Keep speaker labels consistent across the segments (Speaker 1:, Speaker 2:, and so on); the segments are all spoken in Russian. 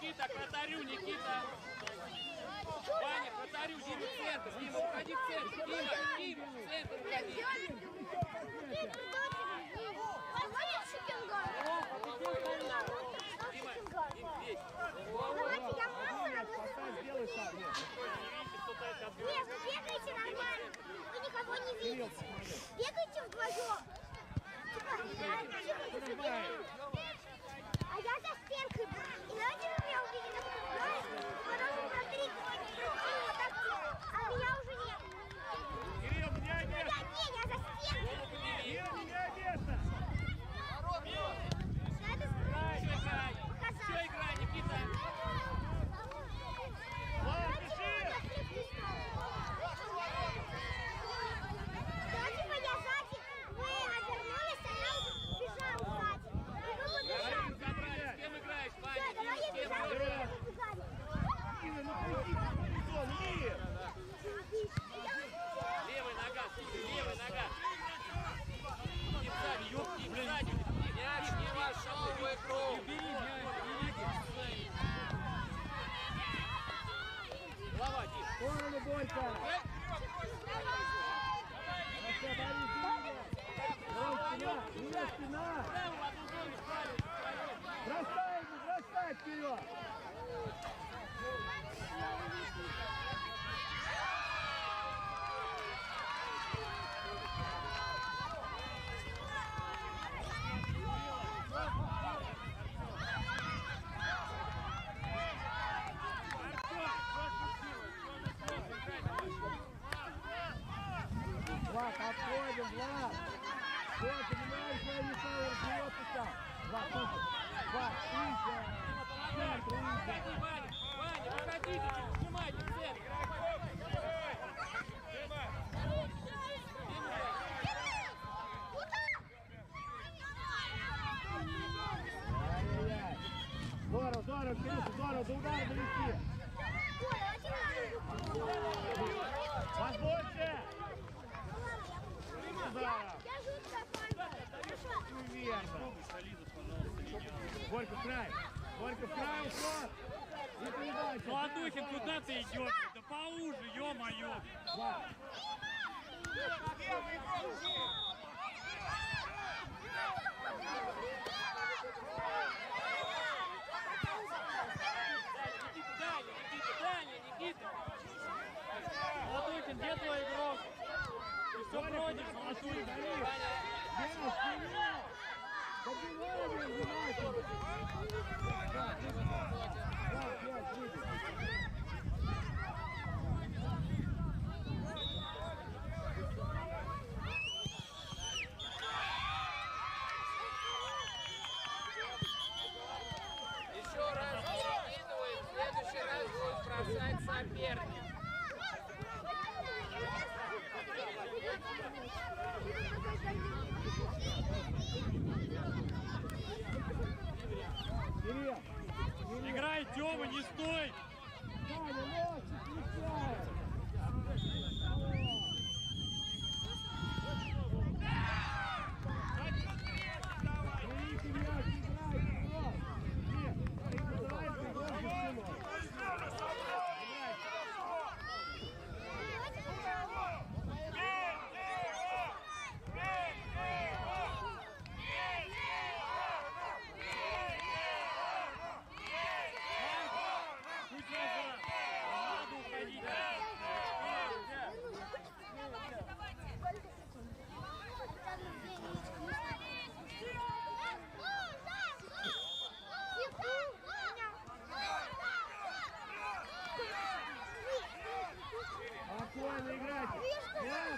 Speaker 1: Никита, к вратарю, Никита! Ваня, к вратарю, Дима, в центр! Дима, уходи в центр! Дима, в центр уходи!
Speaker 2: Нет, вы бегайте нормально. Вы никого не видите. Бегайте вдвоем. А я за стенкой. И знаете, вы меня увидели? Потом смотри, вот так. А меня уже нет.
Speaker 3: Кирилл, меняй место.
Speaker 2: Я за стенкой.
Speaker 3: Кирилл, меняй место.
Speaker 1: Все, играй, Никита!
Speaker 3: Влад, бежи!
Speaker 2: Типа я сзади, вы обернулись, а я бежал сзади. И вы побежали.
Speaker 1: С кем играешь, Ваня?
Speaker 2: Все, давай я
Speaker 1: С кем
Speaker 2: бежал,
Speaker 1: играешь?
Speaker 2: вы побежали.
Speaker 3: Кирилл, ну пойди в горизонт, Кирилл!
Speaker 1: Левая нога, левая нога! И сзади, и сзади! Мяч не ваш, шаловую игру! Бери мяч, бери! Голова, Дим!
Speaker 3: Сторону, Борька! Спина, спина! Бросай вперед! Влад, отходим, Влад. Все, понимаешь, я не стал разберется. Влад, тоже. Влад, Тринка.
Speaker 1: Выходи, Ваня, Ваня, выходите, сжимайте в центр.
Speaker 3: Ай-яй-яй. Здорово, здорово, Кирюха, здорово, до удара довести. Вас больше. Здорово.
Speaker 2: Я жуткая паника.
Speaker 3: Верно. Горько в край. Горько в край, уход. Не передача.
Speaker 4: Золотухин, куда ты идешь? Да поуже, ё-моё!
Speaker 3: Влад.
Speaker 1: Далее, Никита.
Speaker 4: Золотухин, где твой игрок? Ты все против, Золотухин?
Speaker 3: Вера, вперед! Добивай его внимательно! Да, пять, видишь.
Speaker 1: Еще раз перекидываем, в следующий раз будет бросать соперник.
Speaker 3: Кирилл!
Speaker 4: Играй, Тёма, не стой!
Speaker 3: Таня, легче включай! Берите мяч, играйте, игрок! Нет, играйте, играйте,
Speaker 4: Чуть назад! Надо уходить!
Speaker 3: Спокойно играйте! Да,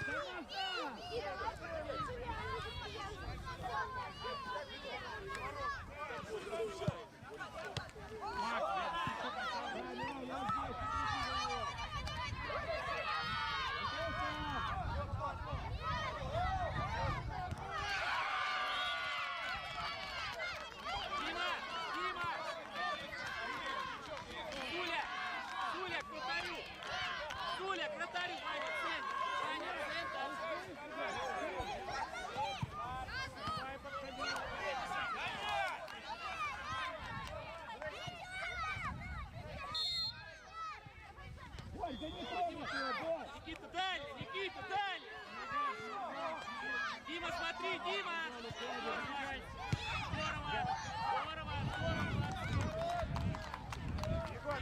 Speaker 1: Дима! Дима! Суля, к вратарю! Суля, к вратарю, Ваня, центр! Ваня, центр!
Speaker 3: Ой, да не трогайте его, Бой!
Speaker 1: Никита, дальше! Никита, дальше! Дима, смотри, Дима! Здорово! Здорово!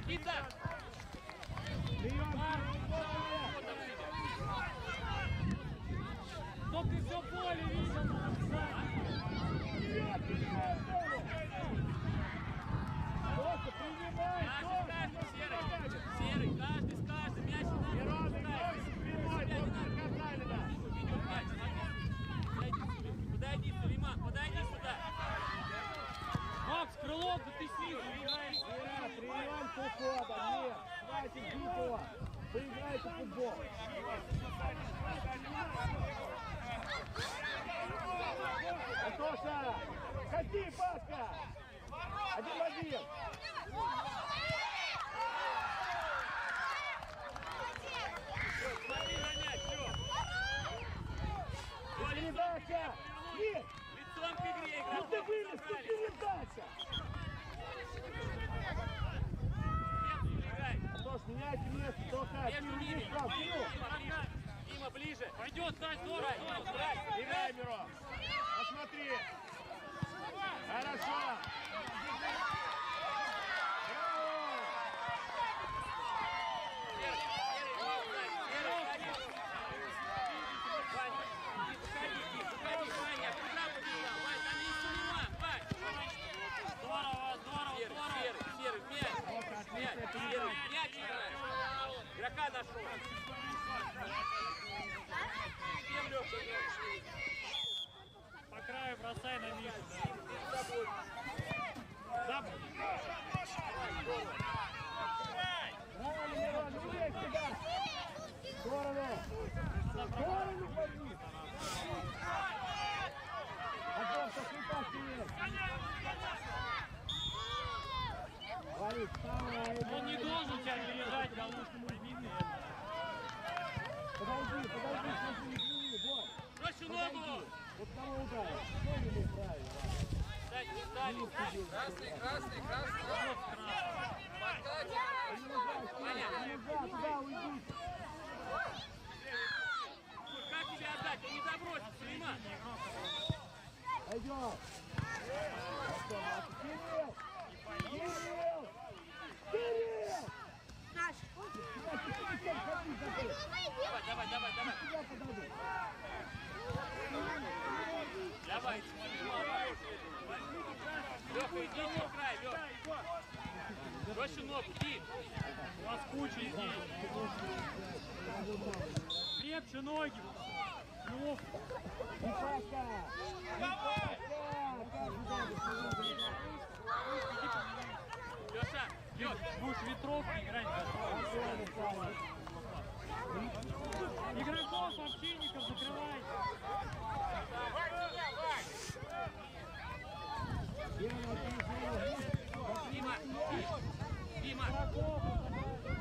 Speaker 1: Никита!
Speaker 3: Прием!
Speaker 4: Чтоб ты все поле видел,
Speaker 3: Просто принимай!
Speaker 1: Каждый, Серый, каждый с каждым, мяч надо подойди, Сулейман, подойди сюда.
Speaker 4: Макс, Крылов, да ты снизу играешь.
Speaker 3: Прием с уходом! Нет! Хватит бить его! Поиграйте в футбол! Антоша! Ходи, Пашка! 1-1!
Speaker 1: Смотри на мяч, всё.
Speaker 3: Передача! Нет!
Speaker 1: Лицом к игре
Speaker 3: Ну
Speaker 1: играть.
Speaker 3: ты вылез, ты передача! Антош, меняйте место, толкай!
Speaker 1: Между
Speaker 3: Ты
Speaker 1: ними.
Speaker 3: иди справа, вперед!
Speaker 1: Дима, ближе.
Speaker 4: Пойдет, Сань, здорово, здорово.
Speaker 3: Играй, Мирон! Посмотри! Хорошо!
Speaker 1: Игрока нашел.
Speaker 4: По краю бросай на Мишу. Да.
Speaker 3: Правильно, Мирон, не лезь сюда! В сторону! В сторону подни! Антон, со света Борис, вставай!
Speaker 4: Он не должен тебя переезжать в ловушку, пойми ты это.
Speaker 3: Подойди, смотри, не плюни, Борь!
Speaker 1: Проще ногу!
Speaker 3: Вот кого ударил? Что ему правильно?
Speaker 1: Дать, не дали.
Speaker 5: Красный, красный, красный.
Speaker 3: Туда уйди!
Speaker 1: Как тебе отдать? Он не забросит, Сулейман.
Speaker 3: Пойдем! Кирилл! Кирилл! Кирилл!
Speaker 2: Наш.
Speaker 1: Давай.
Speaker 3: Сюда подойди!
Speaker 1: Давай, Лёха, иди не край, Лёха. Проще ногу, иди.
Speaker 4: У вас куча идей. Крепче ноги. Ну,
Speaker 3: Паска! Паска!
Speaker 1: Лёша, Лёш.
Speaker 4: будешь ветровки играть. Игроков, общинников закрывай.
Speaker 1: Дима.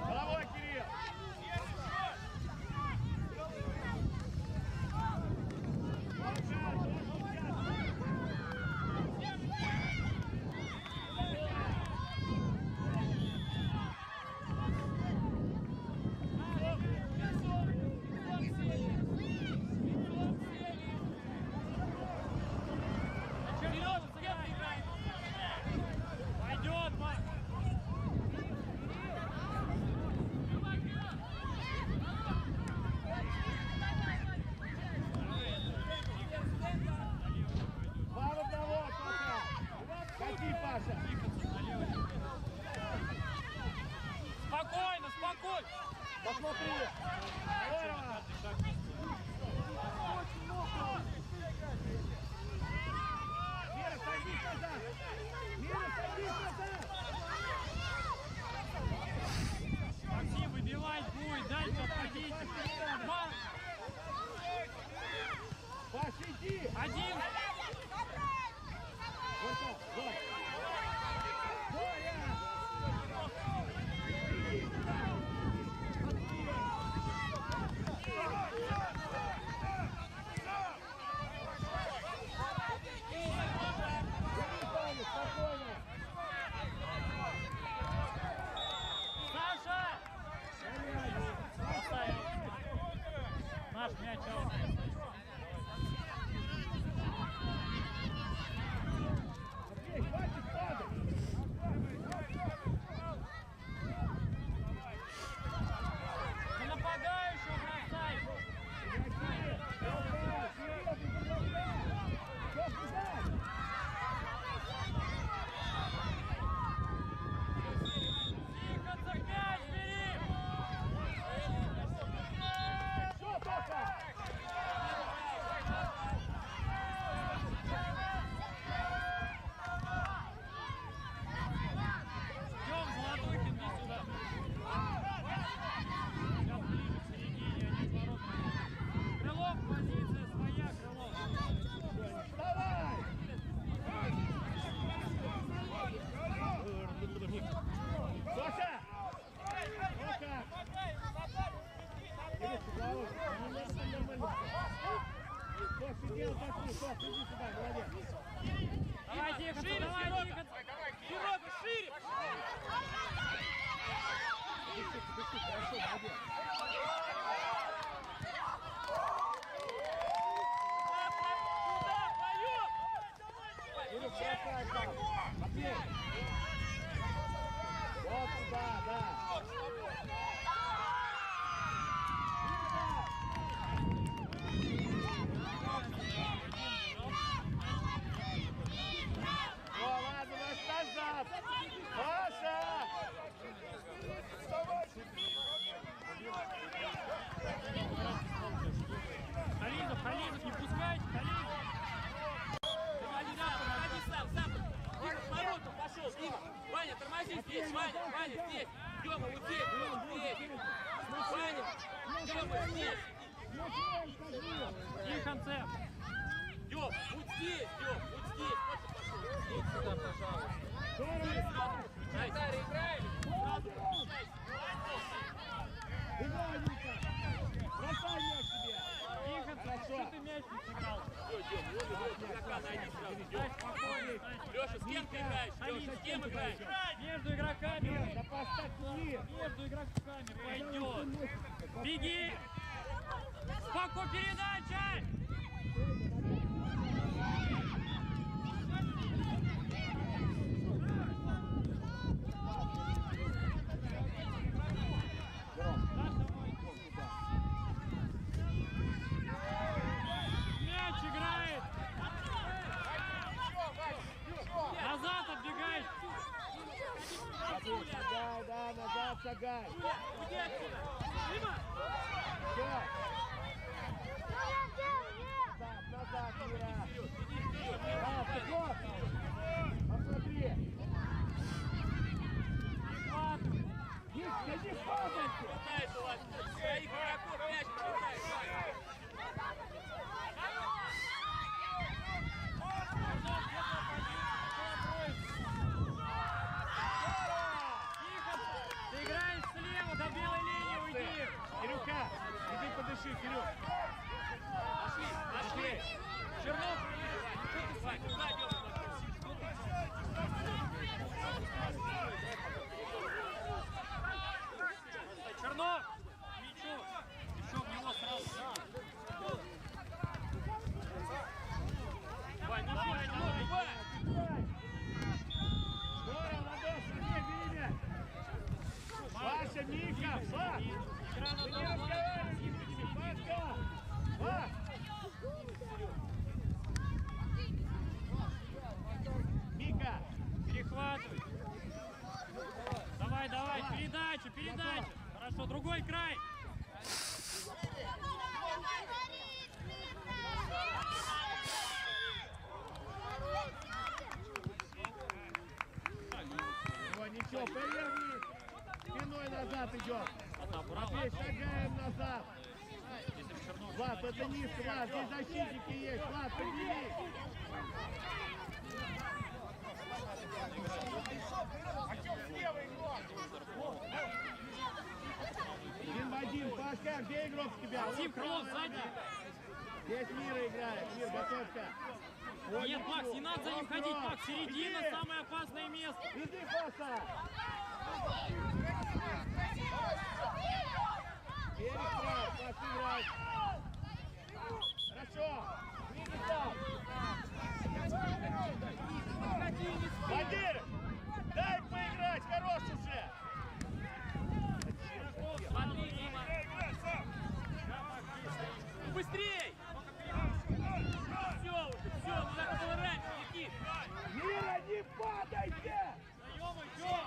Speaker 3: Головой, Кирилл!
Speaker 4: Пойдет, Марк.
Speaker 3: Два в одного, Паша! Какие, Паша?
Speaker 4: Спокойно, спокойно.
Speaker 3: Посмотри! Здорово! Мира, садись назад! Мира, садись назад!
Speaker 4: Максим, выбивать будет, дальше отходите. Марк,
Speaker 3: Паша, иди!
Speaker 4: один.
Speaker 3: Вот так, вот! Боря! Спокойно!
Speaker 4: Саша! Оставил. Наш мяч аут.
Speaker 3: Окей, хватит падать!
Speaker 4: На нападающего бросай. Тихо, за мяч бери.
Speaker 3: Что, Паша?
Speaker 4: Идем, Золотухин, иди сюда. Сейчас ближе к середине, они с ворот. Крылов, позиция своя, Крылов.
Speaker 3: Давай! Паша! Паша! Иди сюда, вот. Нормально. Кто сидел, такой, иди сюда, молодец.
Speaker 4: Давай, двигаться,
Speaker 1: Шире,
Speaker 4: давай,
Speaker 1: Серега.
Speaker 4: двигаться.
Speaker 1: Серега, шире.
Speaker 3: Дыши, хорошо, молодец.
Speaker 1: Туда, вдвоем.
Speaker 3: Или бросай там. Матвей. Вот туда, да.
Speaker 1: здесь. Тёма, вот здесь, вот здесь. Ваня, Тёма, здесь.
Speaker 4: Тихонцев.
Speaker 1: Тём, вот здесь, Тём, вот здесь. Вот здесь сюда, пожалуйста.
Speaker 5: Вратарь играет.
Speaker 3: Играй, Ника! Бросай мяч себе!
Speaker 4: Тихонцев, что ты мяч не сыграл?
Speaker 1: Всё, Тём, вон его игрока найди сразу.
Speaker 4: Дай спокойно, дай.
Speaker 1: Лёша, с кем ты играешь? Лёша, с кем играешь?
Speaker 4: Между игроками.
Speaker 3: Да поставь!
Speaker 4: Между игроками пойдет. Беги. Споку передача. Мяч играет. Назад отбегай.
Speaker 3: Шагай, да, назад шагай!
Speaker 1: Уйди отсюда. Дима!
Speaker 3: Все!
Speaker 2: Ну я делаю,
Speaker 3: Назад, Ира!
Speaker 1: Вперед, иди вперед.
Speaker 3: Да, вперед! Посмотри! Ник, иди в пазуху!
Speaker 1: Хватает у вас своих игроков, мяч хватает.
Speaker 4: Ты играешь слева, до белой линии уйди.
Speaker 3: Кирюха, иди подыши, Кирюх!
Speaker 1: Пошли.
Speaker 4: Чернов,
Speaker 1: Вань, куда идем?
Speaker 4: Чернов, мячу. Еще в него сразу. Вань, давай, давай.
Speaker 3: Здорово, ладоши, бери мяч! Паша, Миха, Паш!
Speaker 4: Игра на
Speaker 3: Ты не
Speaker 4: том.
Speaker 3: разговаривай с ними, Пашка! Паш! Мика!
Speaker 4: Перехватывай. Давай, давай, передача, передача. Хорошо, другой край.
Speaker 3: О, ничего, поверни! Спиной назад идем!
Speaker 4: Аккуратно.
Speaker 3: Матвей, шагаем назад! Влад, это низко, Влад, здесь защитники есть! Влад, подними! Один в один, Пашка, где игрок с тебя?
Speaker 4: Тим, крыло сзади.
Speaker 3: Здесь Мира играет, Мир, готовься! Ой,
Speaker 4: Нет, Макс, не надо за ним ходить, Макс, середина,
Speaker 3: Иди.
Speaker 4: самое опасное место.
Speaker 3: Иди, Паша! Перестрой, Паш, играй! Хорошо! Видишь там! Владимир! Дай поиграть, хорош уже!
Speaker 1: Смотри, Дима. Ну быстрей! Все уже, все, ну так было раньше, Никит.
Speaker 3: Мира, не падайте!
Speaker 4: Даем, идем.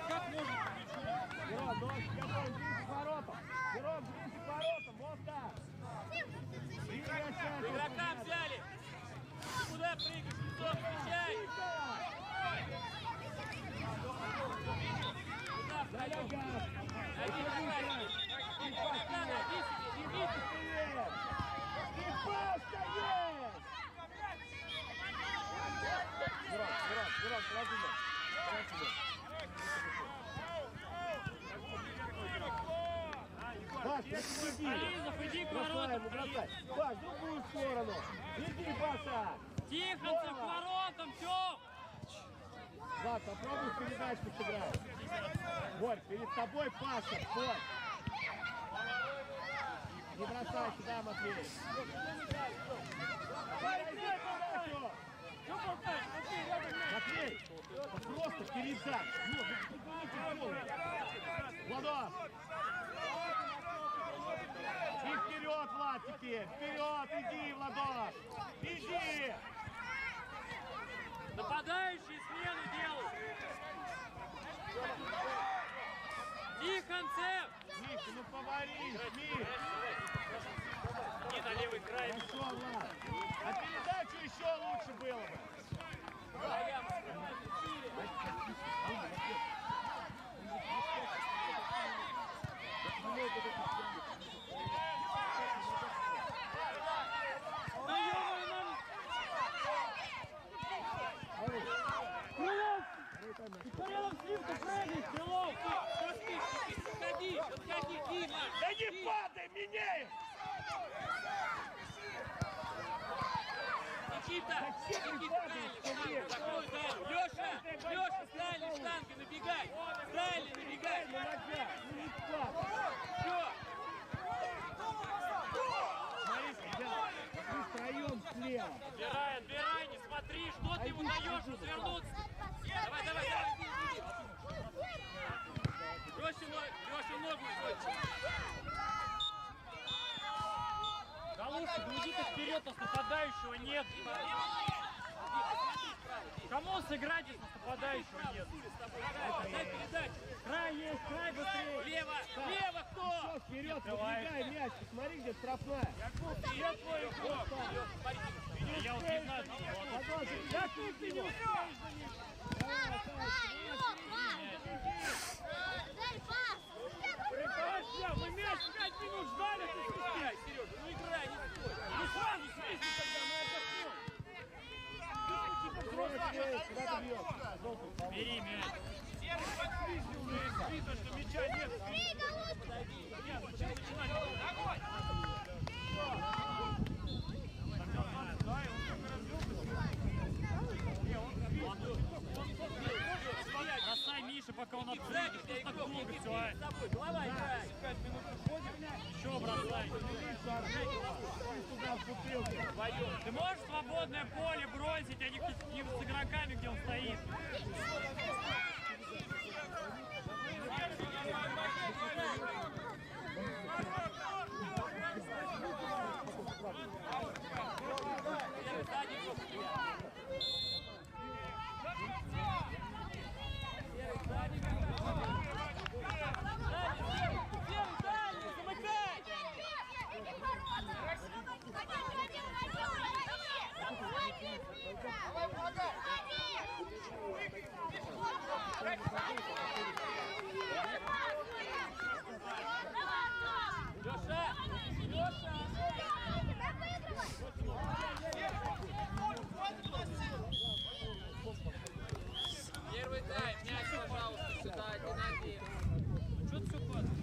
Speaker 4: Как можно по мячу?
Speaker 3: Герой, ножки готовы, ближе к воротам! Герой, ближе к воротам, вот так!
Speaker 1: По игрокам взяли. Ты куда прыгаешь? Лицо встречай. Куда втроем? Найди игрока. Игрока найди себе, не видишь?
Speaker 3: И Пашка есть! Герой, клади Паш, иди!
Speaker 4: Ализов, иди к
Speaker 3: Бросай
Speaker 4: воротам.
Speaker 3: ему, бросай! Паш, в другую сторону! Иди, Паша!
Speaker 4: Тихонцев к воротам, все.
Speaker 3: Влад, попробуй передачку сыграть. Борь, перед тобой Паша, Борь. Не бросай сюда, Матвей. Пойди передачу. Матвей, да просто передача. Владос. И вперед, Влад, теперь. Вперед, иди, Владос. Иди.
Speaker 4: Нападающие смену делают. Тихонцев.
Speaker 3: Миша, ну поварись, Миш.
Speaker 4: играй.
Speaker 3: Хорошо, Влад. А передачу еще лучше было бы.
Speaker 4: Да ё-моё, нам... Крылов! Ты порядом сливку прыгай, Крылов!
Speaker 1: Подходи, подходи, Дима!
Speaker 3: Да не падай, меняем!
Speaker 1: Никита! Никита, Сталин, такой, да! Леша, Сталин, штангой набегай! Сталин, набегай! Все!
Speaker 3: Смотрите, ребят, вы втроем слева.
Speaker 4: Отбирай, не смотри, что ты ему даешь развернуться!
Speaker 1: Давай, иди! Леша, ногу хочешь!
Speaker 4: Галушка, гляди-ка вперед, у нас нападающего нет! Кому сыграть, если нападающего нет?
Speaker 1: Дай передачу!
Speaker 4: Край есть, край быстрее!
Speaker 1: Лево, кто?
Speaker 3: Все, вперед, выдвигай мяч, посмотри, где штрафная.
Speaker 4: Я твой игрок! Я вот не знаю,
Speaker 3: Продолжи, как ты не успеешь за ним?
Speaker 2: Дай пас!
Speaker 4: Прекратя, мы мяч 5 минут ждали, ты
Speaker 1: Играй, Сережа, ну играй, не стой!
Speaker 4: Ну сразу свистни тогда, мы отдохнем!
Speaker 3: Куда ты бьешь?
Speaker 4: Бери мяч!
Speaker 3: Видно, что мяча нет.
Speaker 2: Быстрее, голубчик!
Speaker 4: Нет, зачем начинать? Огонь! Бросай Миша, пока он отходит, что так долго все, а?
Speaker 1: Голова играй!
Speaker 3: 5 минут уходит.
Speaker 4: Еще бросай.
Speaker 3: Туда в бутылке.
Speaker 4: Ты можешь свободное поле бросить, а не с игроками, где он стоит?
Speaker 1: Первый тайм, мяч, пожалуйста, сюда, 1-1.
Speaker 4: Что ты все падаешь?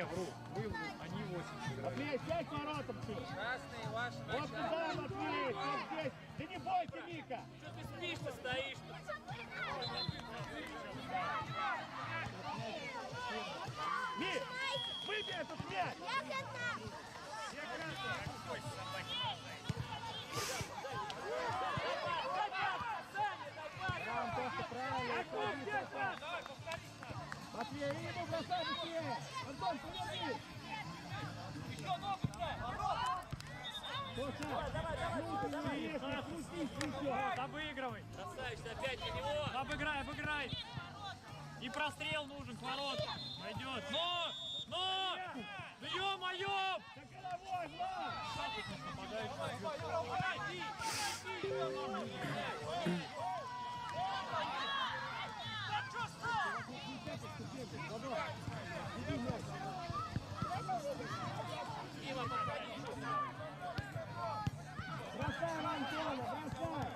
Speaker 4: Не, вру. Вы, они 8 сыграли.
Speaker 3: Матвей, сядь воротом ты.
Speaker 5: Красные ваши
Speaker 3: Вот
Speaker 5: начала.
Speaker 3: туда, Матвей, вот здесь. Да не бойся, Мика.
Speaker 1: Что ты спишь-то стоишь?
Speaker 3: Ми, выбей этот мяч.
Speaker 2: Я готов.
Speaker 3: Там просто правильно. Матвей, ему бросай быстрее. Антон, поверни.
Speaker 4: Обыгрывай.
Speaker 1: Красавица, опять на него.
Speaker 4: Обыграй, обыграй. И прострел нужен к воротам. Пойдет. Ну! Да ё-моё!
Speaker 3: Головой, Влад!
Speaker 1: Дима, подходи.
Speaker 3: Бросай на Антона, бросай!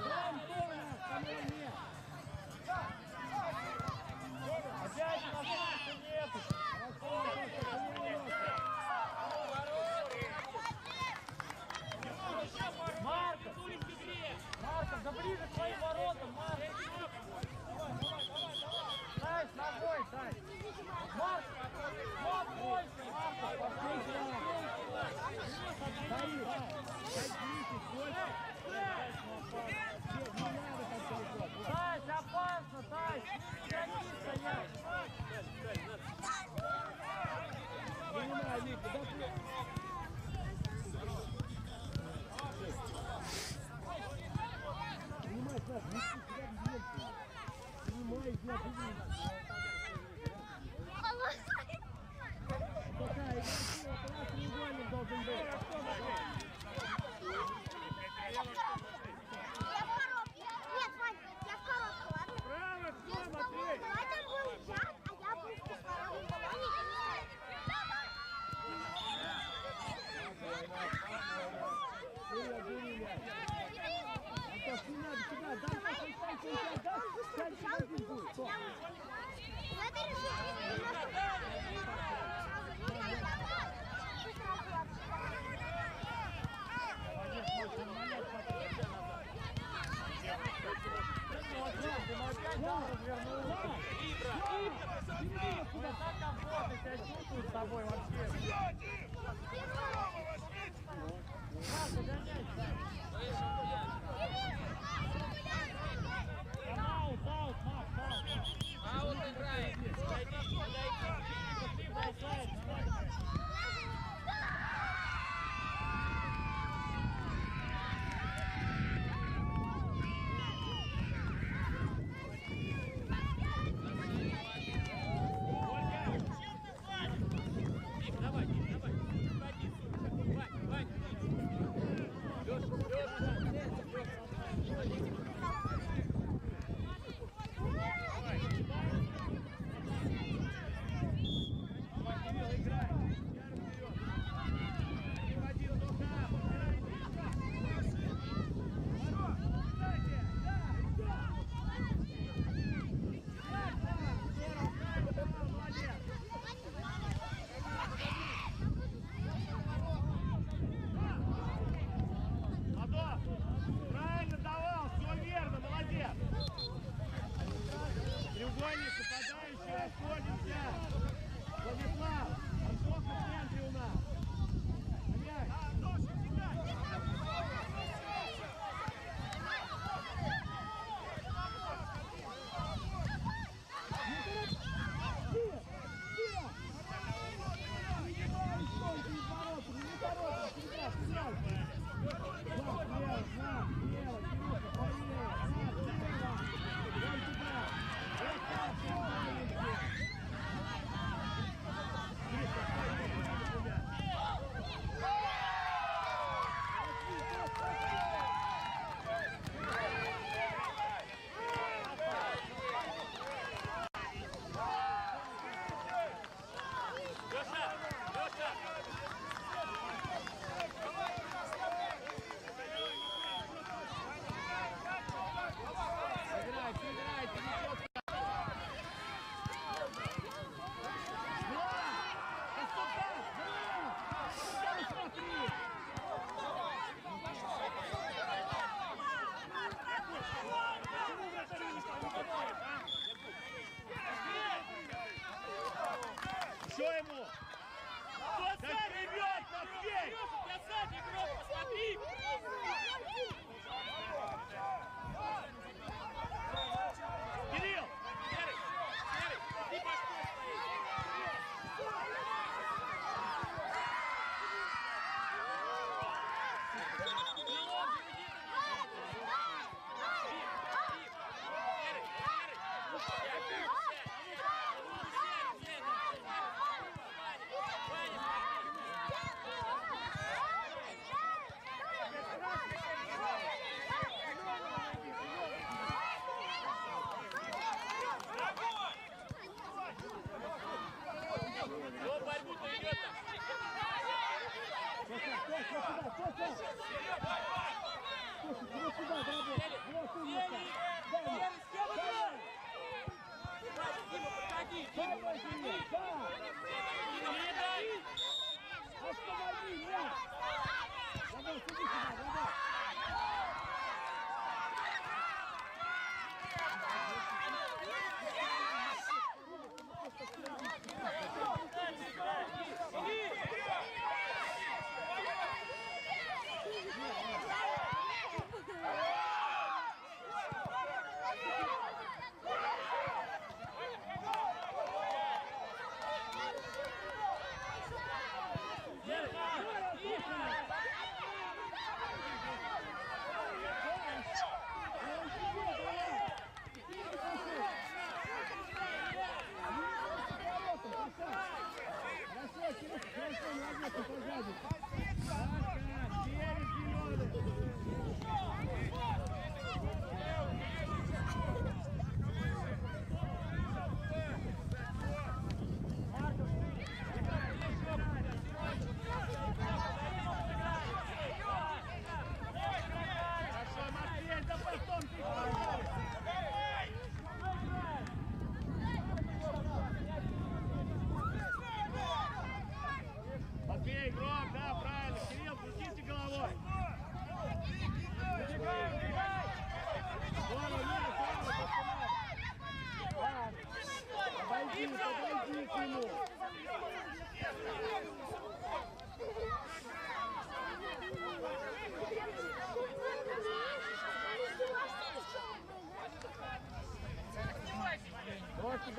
Speaker 3: На Антона, там его нет!
Speaker 4: Опять возможности нету. Марков! Марков, да ближе к своим воротам, Марков! Дай, с ногой, дай! Марков! Вот больше, Марков!
Speaker 3: Стоит! Садитесь, больше! Не надо так далеко!
Speaker 4: Тась, опасно, Тась! Гони стоять!
Speaker 3: Принимай, Вика, да ты... Принимай, Саш, не сюда в дверцу. Принимай, я буду. Какая игра, это треугольник должен быть.
Speaker 2: Я в коробке. Нет, Вань, я в коробке, ладно?
Speaker 3: Право,
Speaker 2: Я с тобой. Давай там был Жак, а я был в кислородном баллоне.
Speaker 3: Антош, не надо сюда, дай пошли, дай.
Speaker 2: Он быстро бежал, и его хотел. В этой решили немножко...
Speaker 4: Куда комфортно себя чувствует с тобой вообще? Марка, гоняй, аут, аут, Марк, аут.
Speaker 5: Аут играет.
Speaker 4: Ты бросаешь,
Speaker 1: Дим, давай, Вань, Вань. Лёша, Лёша.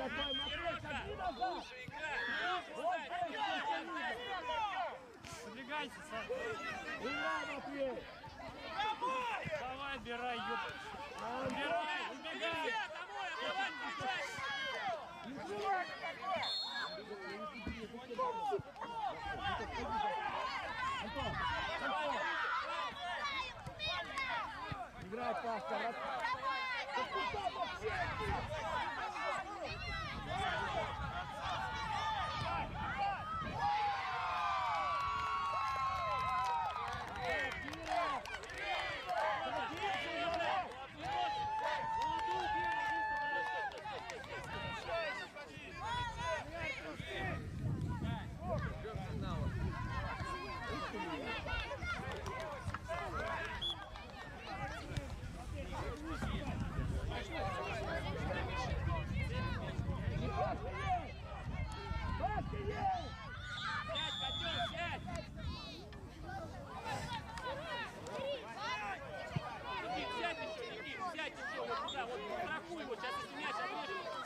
Speaker 3: Стой, Матвей, ходи назад!
Speaker 1: Лучше играй!
Speaker 4: Подвигайся, Сань.
Speaker 3: Играй, Матвей!
Speaker 4: Давай, отбирай, ёп. Убирай, убегай!
Speaker 1: Нельзя домой, отдавать передачу!
Speaker 3: Антон, Антон! Играй, Пашка! Да куда вообще ты?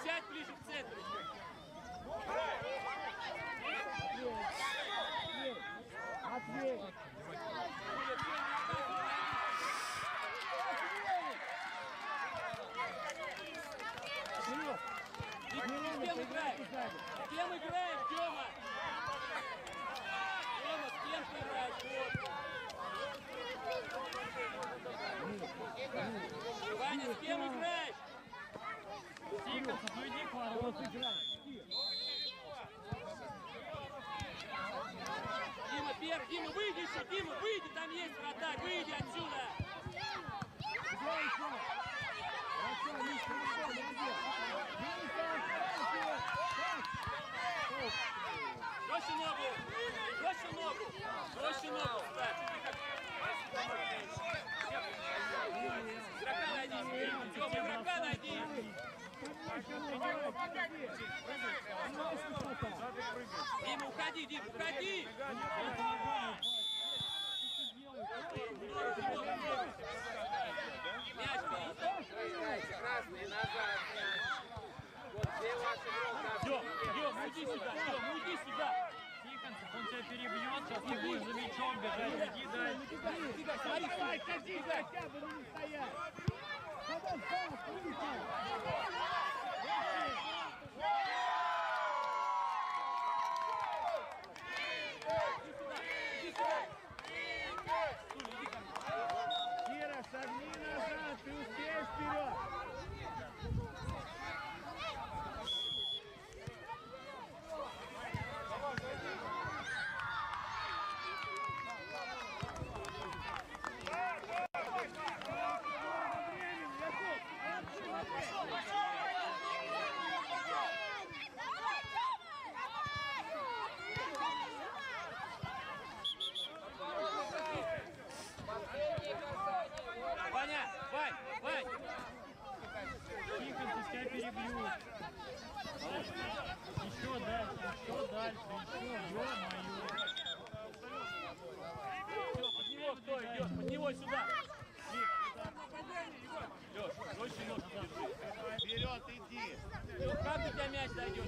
Speaker 1: Сядь ближе к центру.
Speaker 3: Матвей!
Speaker 1: С кем играешь? С кем играешь, Тёма? Тёма, с кем ты играешь? Вот. Ваня, с кем играешь?
Speaker 4: Тихонцев, ну иди к воротам.
Speaker 1: Дима, первый. Дима, выйди еще. Дима, выйди. Там есть вратарь. Выйди отсюда.
Speaker 3: Играй еще! Хорошо, Миша, молодец!
Speaker 1: Проще ногу. Проще ногу. Проще ногу. Игрока найди. Тёма, игрока найди. Дима, уходи, Дима, уходи. Мяч бери.
Speaker 5: Красный назад мяч. Вот где ваш игрок?
Speaker 1: Дём, уйди сюда, Дём, уйди сюда.
Speaker 4: Тихонцев, он тебя перебьет, сейчас ты будешь за мячом бежать, иди дальше.
Speaker 3: Давай, ходи, хотя бы не стоять! Давай, Кира, шагни назад, ты успеешь вперед!
Speaker 1: Ваня, Вань, Вань.
Speaker 4: Тихонцев, тебя перебьют. Еще дальше, еще, ё-моё.
Speaker 1: Под него кто идет? Под него сюда. Лёш, проще Лёш держи.
Speaker 3: Вперед иди!
Speaker 1: Лёш, как до тебя мяч дойдет?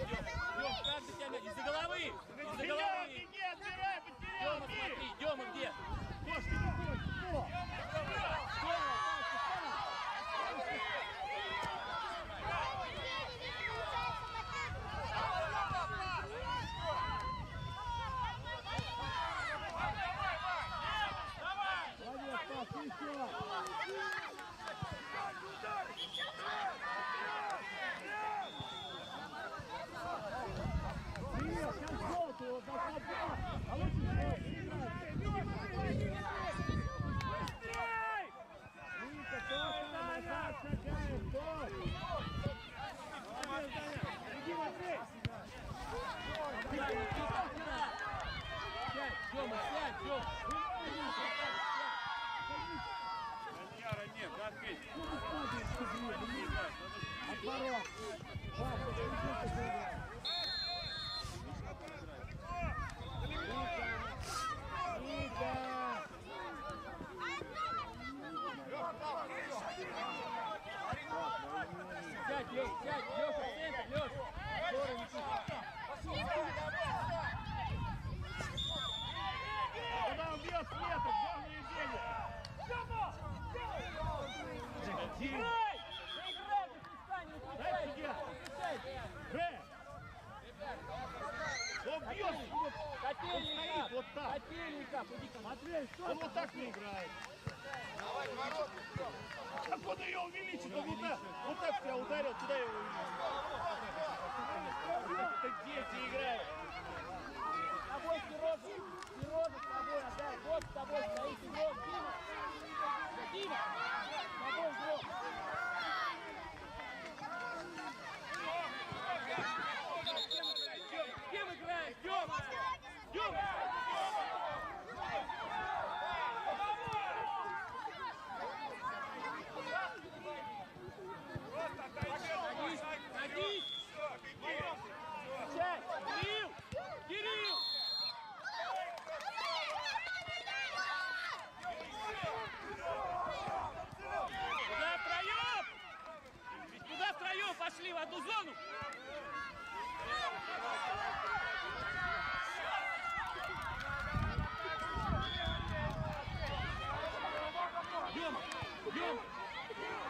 Speaker 1: Лёш, как до тебя мяч? Из-за головы! Из-за головы!
Speaker 3: Иди, отбирай, потерял!
Speaker 1: Дёма, смотри, Дёма где?
Speaker 3: Кошки, кто? Молодец, Паш, еще! Привет, сейчас желтую, за собой! А лучше быстрей! Вика, точно, назад шагаем, стой! Иди, Матвей!
Speaker 1: Сядь, Дёма, сядь, Дёма!
Speaker 3: Яра, нет, да, ответь! Отворот! Паша,
Speaker 1: Сядь, Лёш, сядь, Лёша, в центр, Лёш!
Speaker 3: увеличит, он вот так тебя ударил, куда его увеличить? Это дети играют. С тобой, Сережа, Сережа, с тобой отдай, вот с тобой стоит игрок, Дима. Дима, с тобой игрок.
Speaker 1: С кем играешь? Дёма! Дёма! Садись! Кирилл! Кирилл! Куда втроем? Куда втроем пошли в одну зону? Дёма! Дёма!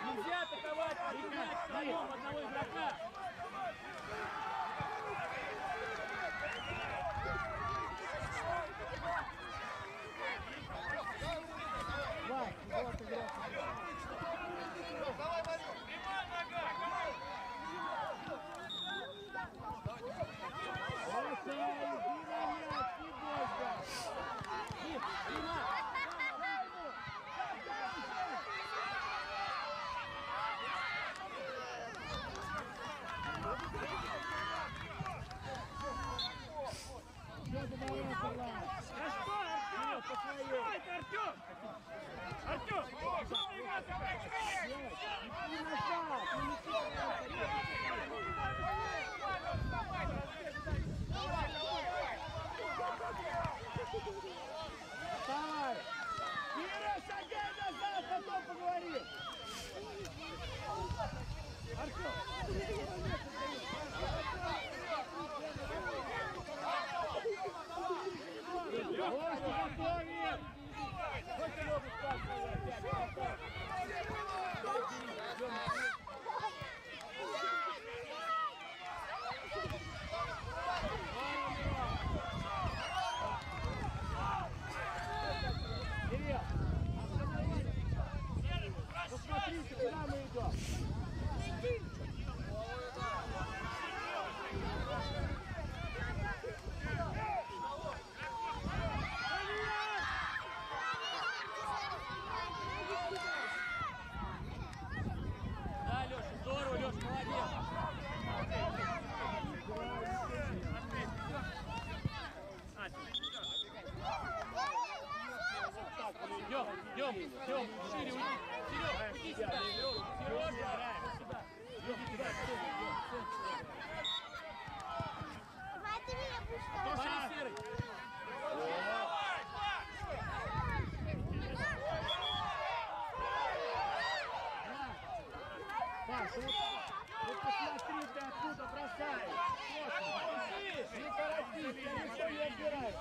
Speaker 1: Нельзя атаковать! Играть втроем одного игрока!
Speaker 3: Вась, вот игрок. Давай, Варю! Прямая нога! Бросай, иди на мяч, не бойся! Дим, Дима!
Speaker 4: Артём! Артём!
Speaker 3: Давай! Кира, шагай назад, потом поговорим! Артём! Ложку готовим! Хоть ногу Кирилл, остановись! Посмотрите, куда мы идем!
Speaker 1: Да, Леша, здорово, Леша, молодец. Идем, идем, идем, шире уйди. Серег, уйди сюда. Сережа, сюда.
Speaker 2: Давай ты меня будешь
Speaker 1: Смотри, Серый.
Speaker 3: Паш, вот посмотри, ты откуда бросаешь. Не торопись, я никто не отбирает.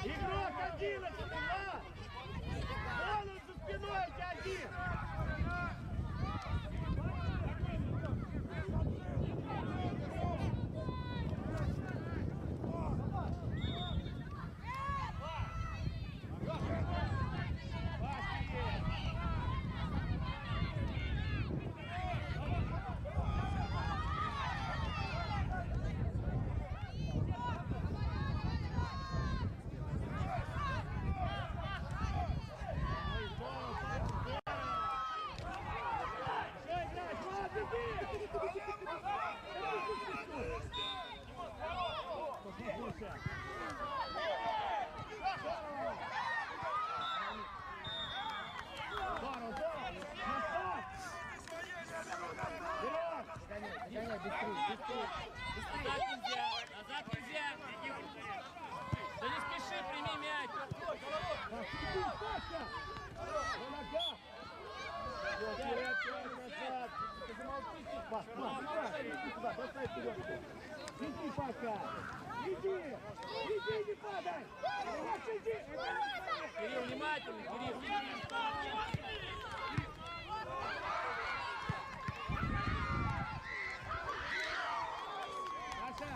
Speaker 3: Игрок 11, да? Вон он за спиной, эти один.
Speaker 1: Назад нельзя, назад нельзя. Да не спеши, прими мяч.
Speaker 3: Иди пока! Иди! Иди, не падай! Иди!
Speaker 1: Кирилл, внимательно, Кирилл.
Speaker 3: Саша!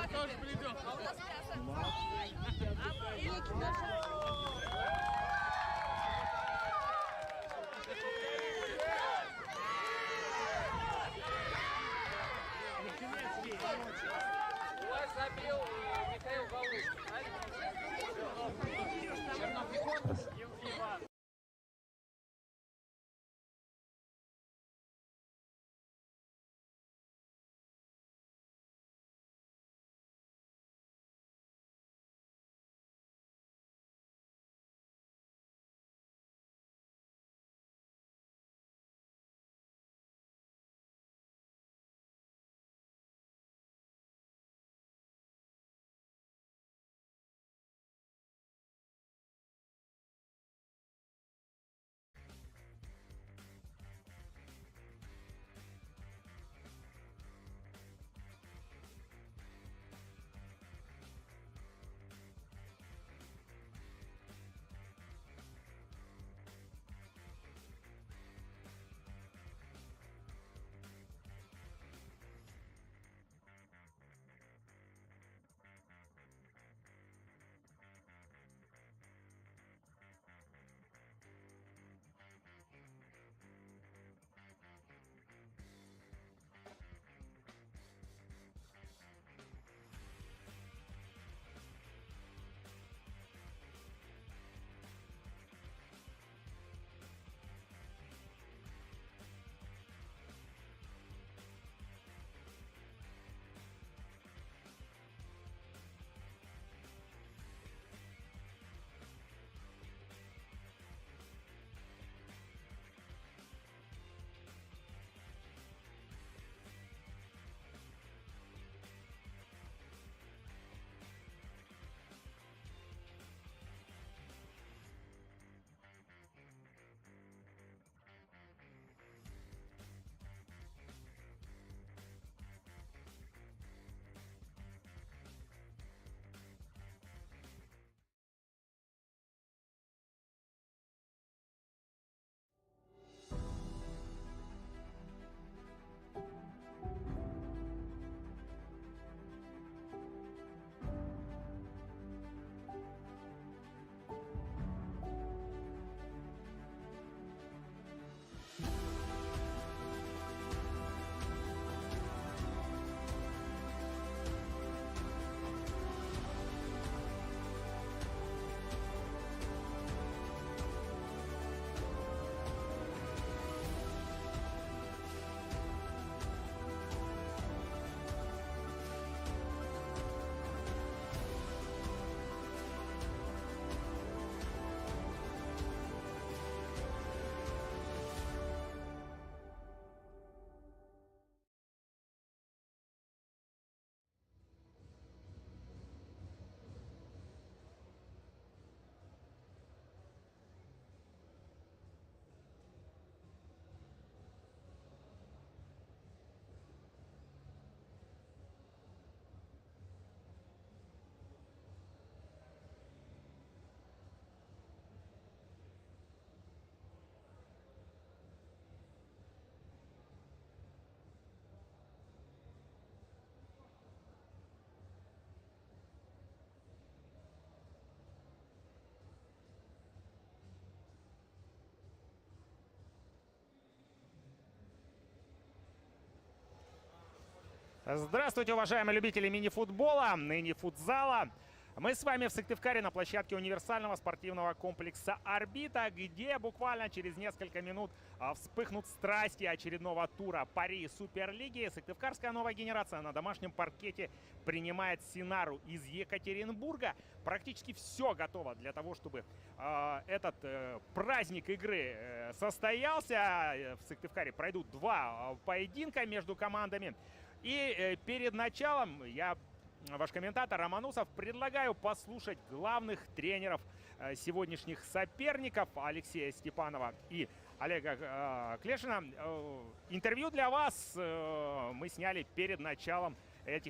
Speaker 1: Тоже придет.
Speaker 5: У вас забил Михаил Галушкин, правильно? Чернов.
Speaker 6: Здравствуйте, уважаемые любители мини-футбола, ныне футзала. Мы с вами в Сыктывкаре на площадке универсального спортивного комплекса «Орбита», где буквально через несколько минут вспыхнут страсти очередного тура Пари Суперлиги. Сыктывкарская новая генерация на домашнем паркете принимает Синару из Екатеринбурга. Практически все готово для того, чтобы этот праздник игры состоялся. В Сыктывкаре пройдут два поединка между командами. И перед началом я, ваш комментатор Романусов, предлагаю послушать главных тренеров сегодняшних соперников Алексея Степанова и Олега Клешина. Интервью для вас мы сняли перед началом этих